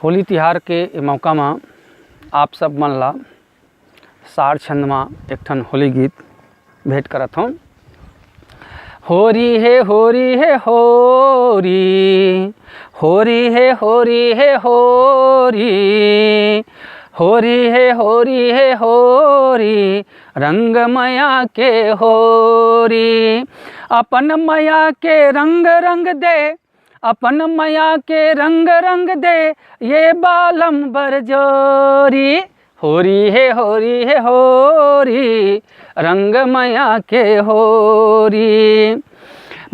होली तिहार के मौका में आप सब मन ला सार छंद में एक ठन होली गीत भेंट करत हूँ। होरी है होरी है होरी, होरी है होरी है होरी, होरी है होरी है होरी, रंग मया के होरी। अपन मया के रंग रंग दे, अपन मया के रंग रंग दे, ये बालम बरजोरी। होरी है होरी है होरी, रंग मया के होरी।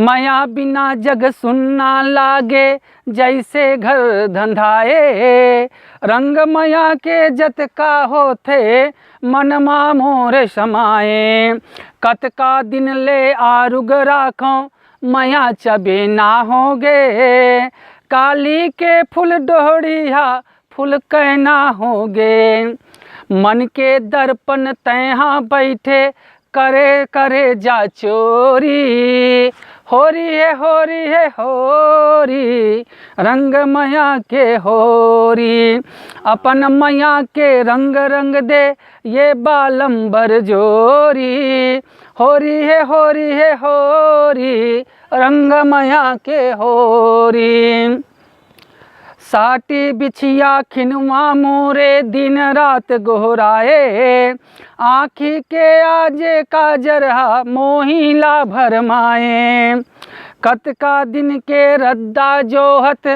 मया बिना जग सुनना लागे, जैसे घर धंधाए। रंग मया के जत का होथे, मन मा मोर समाए। कत का दिन ले आरुग राखों, मया चबे ना होगे। काली के फूल डोहड़िया, फूल कहना होगे। मन के दर्पण तैहा बैठे, करे करे जा चोरी। होरी है होरी है होरी, रंग मया के होरी। अपन मया के रंग रंग दे, ये बालम बरजोरी। होरी है होरी है होरी, रंग मया के होरी। साटी बिछिया खिनवा मोरे, दिन रात गोहराए। आँखी के आजे का जरहा, मोहिला भरमाए। कत का दिन के रद्दा जोहत,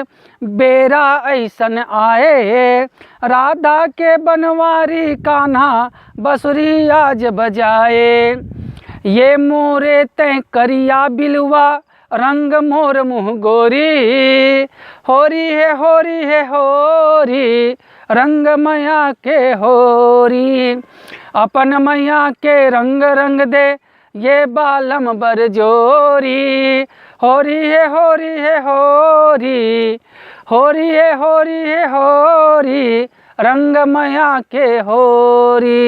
बेरा ऐसन आए। राधा के बनवारी कान्हा, बसुरी आज बजाए। ये मोरे तय करिया बिलवा, रंग मोर मुँह गोरी। होरी है होरी है होरी, रंग मया के होरी। अपन मया के रंग रंग दे, ये बालम बरजोरी। होरी है होरी है होरी, होरी है होरी है होरी, रंग मया के होरी।